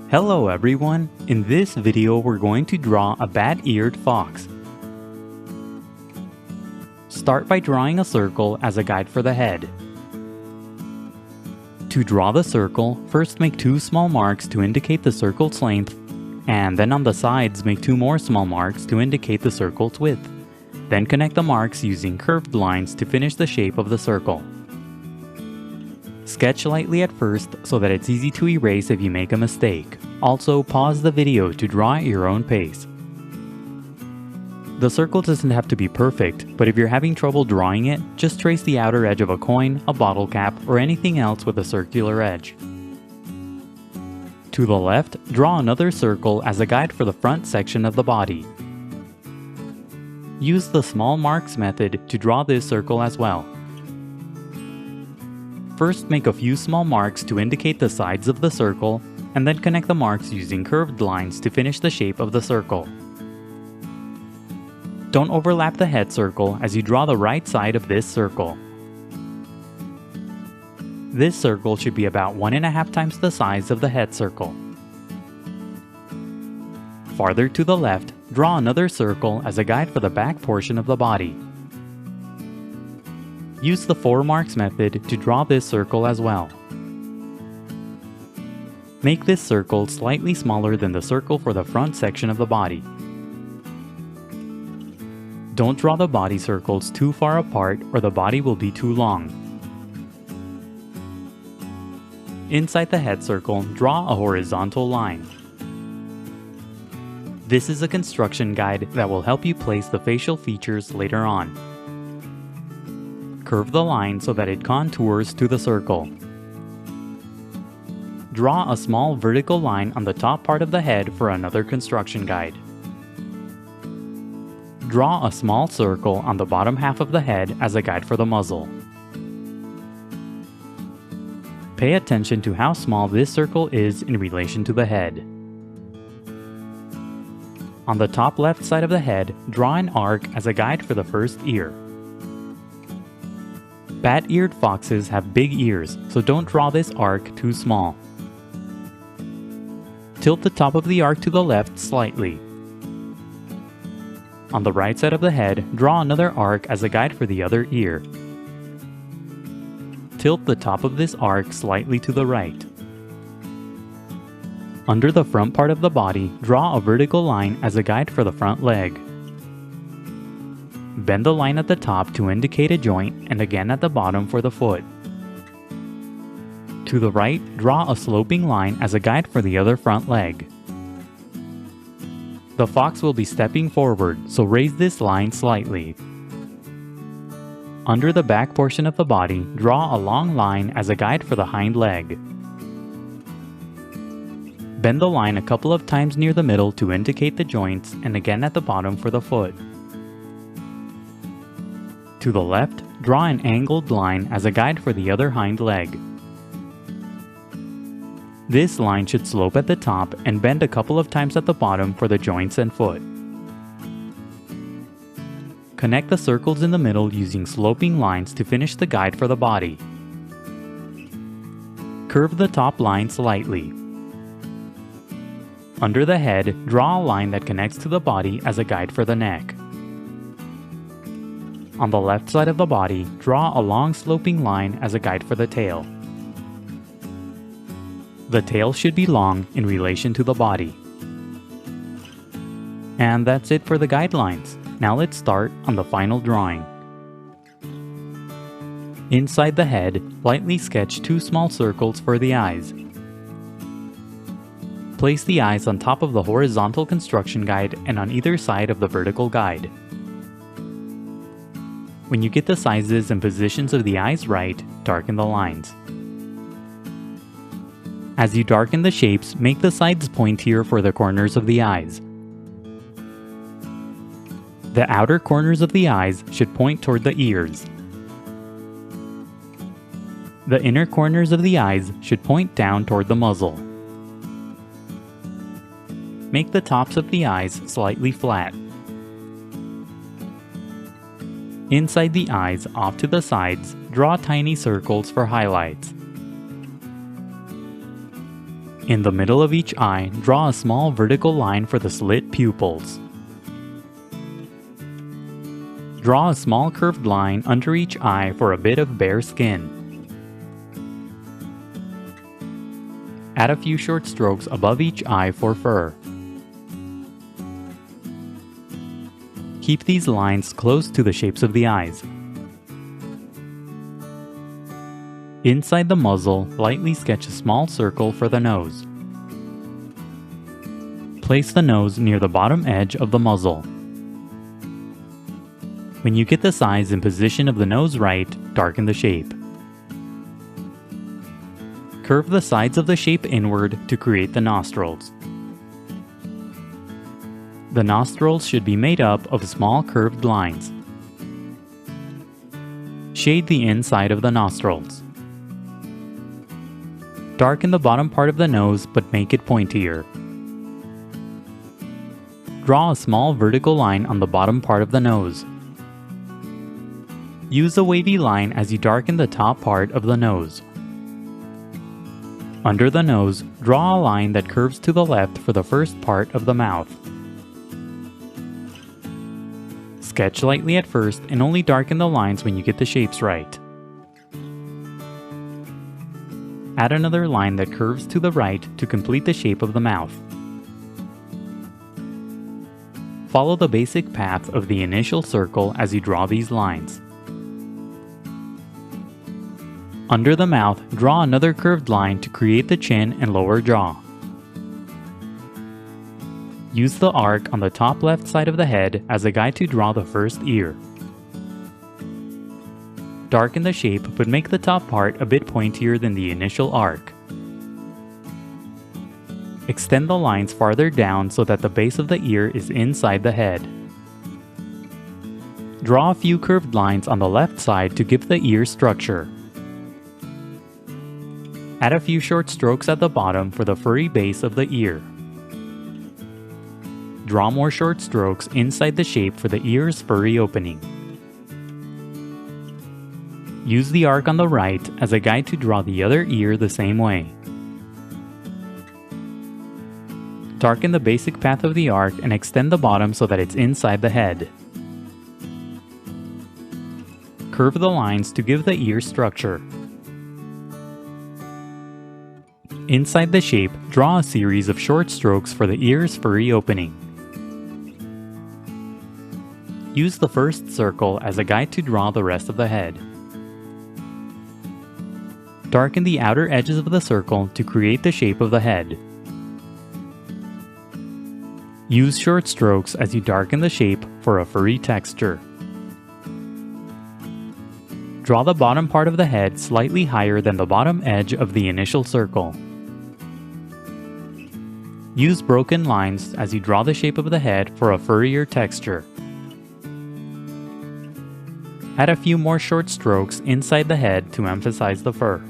Hello everyone! In this video we're going to draw a bat-eared fox. Start by drawing a circle as a guide for the head. To draw the circle, first make two small marks to indicate the circle's length, and then on the sides make two more small marks to indicate the circle's width. Then connect the marks using curved lines to finish the shape of the circle. Sketch lightly at first so that it's easy to erase if you make a mistake. Also, pause the video to draw at your own pace. The circle doesn't have to be perfect, but if you're having trouble drawing it, just trace the outer edge of a coin, a bottle cap, or anything else with a circular edge. To the left, draw another circle as a guide for the front section of the body. Use the small marks method to draw this circle as well. First, make a few small marks to indicate the sides of the circle, and then connect the marks using curved lines to finish the shape of the circle. Don't overlap the head circle as you draw the right side of this circle. This circle should be about 1.5 times the size of the head circle. Farther to the left, draw another circle as a guide for the back portion of the body. Use the 4 marks method to draw this circle as well. Make this circle slightly smaller than the circle for the front section of the body. Don't draw the body circles too far apart or the body will be too long. Inside the head circle, draw a horizontal line. This is a construction guide that will help you place the facial features later on. Curve the line so that it contours to the circle. Draw a small vertical line on the top part of the head for another construction guide. Draw a small circle on the bottom half of the head as a guide for the muzzle. Pay attention to how small this circle is in relation to the head. On the top left side of the head, draw an arc as a guide for the first ear. Bat-eared foxes have big ears, so don't draw this arc too small. Tilt the top of the arc to the left slightly. On the right side of the head, draw another arc as a guide for the other ear. Tilt the top of this arc slightly to the right. Under the front part of the body, draw a vertical line as a guide for the front leg. Bend the line at the top to indicate a joint and again at the bottom for the foot. To the right, draw a sloping line as a guide for the other front leg. The fox will be stepping forward, so raise this line slightly. Under the back portion of the body, draw a long line as a guide for the hind leg. Bend the line a couple of times near the middle to indicate the joints and again at the bottom for the foot. To the left, draw an angled line as a guide for the other hind leg. This line should slope at the top and bend a couple of times at the bottom for the joints and foot. Connect the circles in the middle using sloping lines to finish the guide for the body. Curve the top line slightly. Under the head, draw a line that connects to the body as a guide for the neck. On the left side of the body, draw a long sloping line as a guide for the tail. The tail should be long in relation to the body. And that's it for the guidelines. Now let's start on the final drawing. Inside the head, lightly sketch 2 small circles for the eyes. Place the eyes on top of the horizontal construction guide and on either side of the vertical guide. When you get the sizes and positions of the eyes right, darken the lines. As you darken the shapes, make the sides pointier for the corners of the eyes. The outer corners of the eyes should point toward the ears. The inner corners of the eyes should point down toward the muzzle. Make the tops of the eyes slightly flat. Inside the eyes, off to the sides, draw tiny circles for highlights. In the middle of each eye, draw a small vertical line for the slit pupils. Draw a small curved line under each eye for a bit of bare skin. Add a few short strokes above each eye for fur. Keep these lines close to the shapes of the eyes. Inside the muzzle, lightly sketch a small circle for the nose. Place the nose near the bottom edge of the muzzle. When you get the size and position of the nose right, darken the shape. Curve the sides of the shape inward to create the nostrils. The nostrils should be made up of small curved lines. Shade the inside of the nostrils. Darken the bottom part of the nose but make it pointier. Draw a small vertical line on the bottom part of the nose. Use a wavy line as you darken the top part of the nose. Under the nose, draw a line that curves to the left for the first part of the mouth. Sketch lightly at first and only darken the lines when you get the shapes right. Add another line that curves to the right to complete the shape of the mouth. Follow the basic path of the initial circle as you draw these lines. Under the mouth, draw another curved line to create the chin and lower jaw. Use the arc on the top left side of the head as a guide to draw the first ear. Darken the shape but make the top part a bit pointier than the initial arc. Extend the lines farther down so that the base of the ear is inside the head. Draw a few curved lines on the left side to give the ear structure. Add a few short strokes at the bottom for the furry base of the ear. Draw more short strokes inside the shape for the ear's furry opening. Use the arc on the right as a guide to draw the other ear the same way. Darken the basic path of the arc and extend the bottom so that it's inside the head. Curve the lines to give the ear structure. Inside the shape, draw a series of short strokes for the ear's furry opening. Use the first circle as a guide to draw the rest of the head. Darken the outer edges of the circle to create the shape of the head. Use short strokes as you darken the shape for a furry texture. Draw the bottom part of the head slightly higher than the bottom edge of the initial circle. Use broken lines as you draw the shape of the head for a furrier texture. Add a few more short strokes inside the head to emphasize the fur.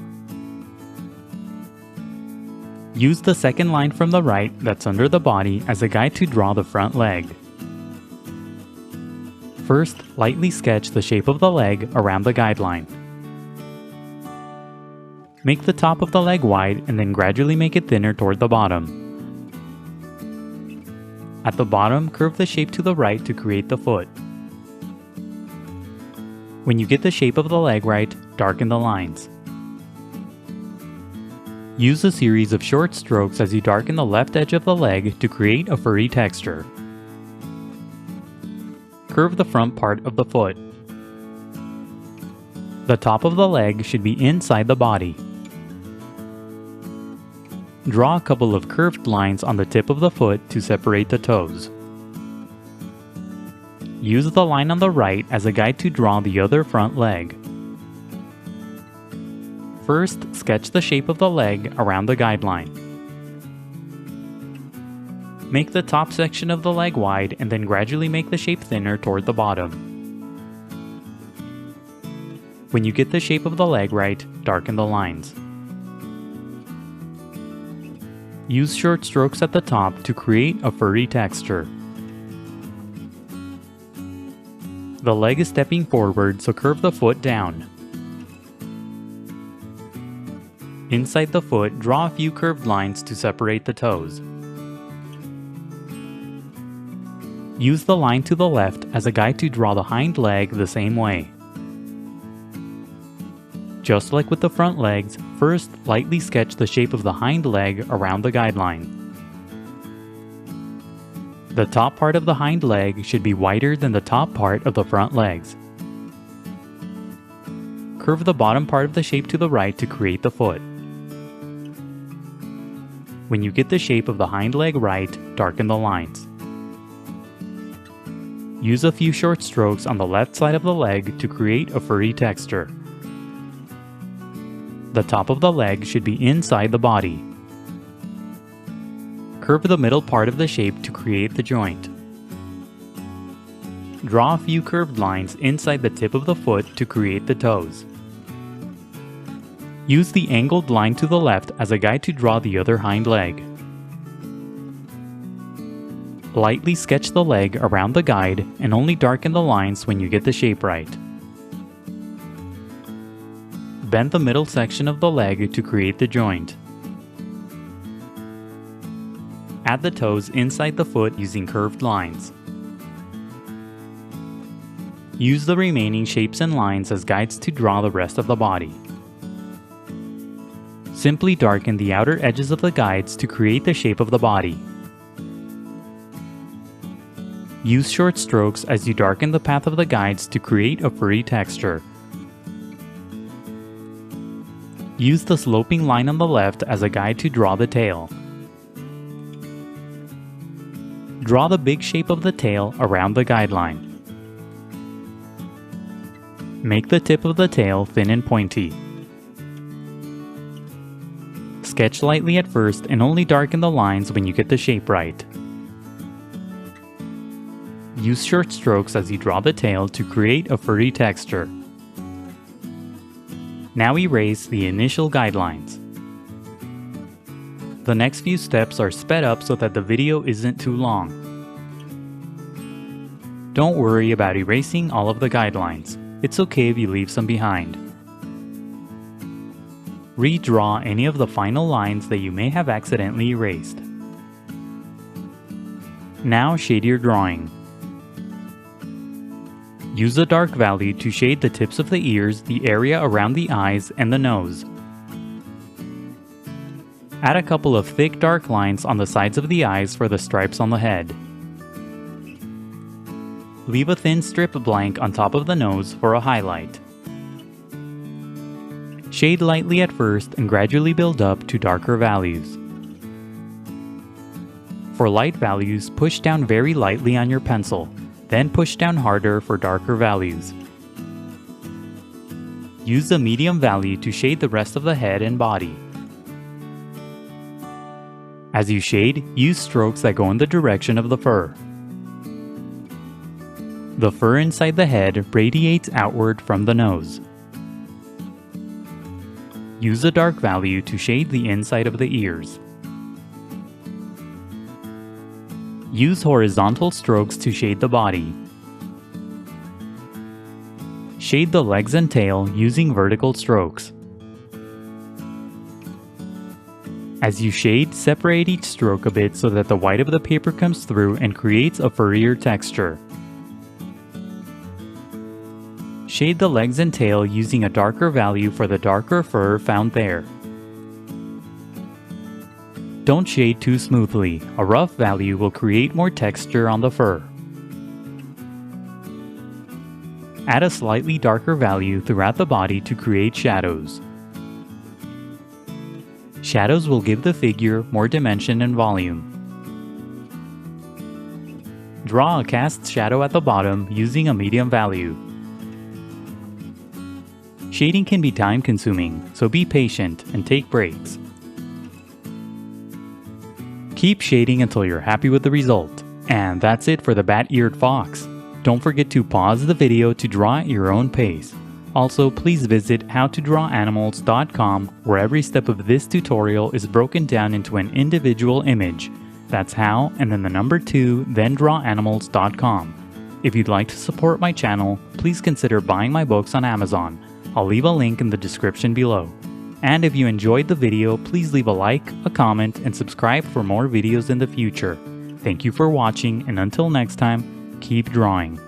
Use the second line from the right that's under the body as a guide to draw the front leg. First, lightly sketch the shape of the leg around the guideline. Make the top of the leg wide and then gradually make it thinner toward the bottom. At the bottom, curve the shape to the right to create the foot. When you get the shape of the leg right, darken the lines. Use a series of short strokes as you darken the left edge of the leg to create a furry texture. Curve the front part of the foot. The top of the leg should be inside the body. Draw a couple of curved lines on the tip of the foot to separate the toes. Use the line on the right as a guide to draw the other front leg. First, sketch the shape of the leg around the guideline. Make the top section of the leg wide and then gradually make the shape thinner toward the bottom. When you get the shape of the leg right, darken the lines. Use short strokes at the top to create a furry texture. The leg is stepping forward, so curve the foot down. Inside the foot, draw a few curved lines to separate the toes. Use the line to the left as a guide to draw the hind leg the same way. Just like with the front legs, first lightly sketch the shape of the hind leg around the guideline. The top part of the hind leg should be wider than the top part of the front legs. Curve the bottom part of the shape to the right to create the foot. When you get the shape of the hind leg right, darken the lines. Use a few short strokes on the left side of the leg to create a furry texture. The top of the leg should be inside the body. Curve the middle part of the shape to create the joint. Draw a few curved lines inside the tip of the foot to create the toes. Use the angled line to the left as a guide to draw the other hind leg. Lightly sketch the leg around the guide and only darken the lines when you get the shape right. Bend the middle section of the leg to create the joint. Add the toes inside the foot using curved lines. Use the remaining shapes and lines as guides to draw the rest of the body. Simply darken the outer edges of the guides to create the shape of the body. Use short strokes as you darken the path of the guides to create a furry texture. Use the sloping line on the left as a guide to draw the tail. Draw the big shape of the tail around the guideline. Make the tip of the tail thin and pointy. Sketch lightly at first and only darken the lines when you get the shape right. Use short strokes as you draw the tail to create a furry texture. Now erase the initial guidelines. The next few steps are sped up so that the video isn't too long. Don't worry about erasing all of the guidelines. It's okay if you leave some behind. Redraw any of the final lines that you may have accidentally erased. Now shade your drawing. Use a dark value to shade the tips of the ears, the area around the eyes, and the nose. Add a couple of thick dark lines on the sides of the eyes for the stripes on the head. Leave a thin strip blank on top of the nose for a highlight. Shade lightly at first and gradually build up to darker values. For light values, push down very lightly on your pencil, then push down harder for darker values. Use the medium value to shade the rest of the head and body. As you shade, use strokes that go in the direction of the fur. The fur inside the head radiates outward from the nose. Use a dark value to shade the inside of the ears. Use horizontal strokes to shade the body. Shade the legs and tail using vertical strokes. As you shade, separate each stroke a bit so that the white of the paper comes through and creates a furrier texture. Shade the legs and tail using a darker value for the darker fur found there. Don't shade too smoothly. A rough value will create more texture on the fur. Add a slightly darker value throughout the body to create shadows. Shadows will give the figure more dimension and volume. Draw a cast shadow at the bottom using a medium value. Shading can be time-consuming, so be patient and take breaks. Keep shading until you're happy with the result. And that's it for the bat-eared fox. Don't forget to pause the video to draw at your own pace. Also, please visit howtodrawanimals.com where every step of this tutorial is broken down into an individual image. That's how, and then the number 2, then drawanimals.com. If you'd like to support my channel, please consider buying my books on Amazon. I'll leave a link in the description below. And if you enjoyed the video, please leave a like, a comment, and subscribe for more videos in the future. Thank you for watching, and until next time, keep drawing.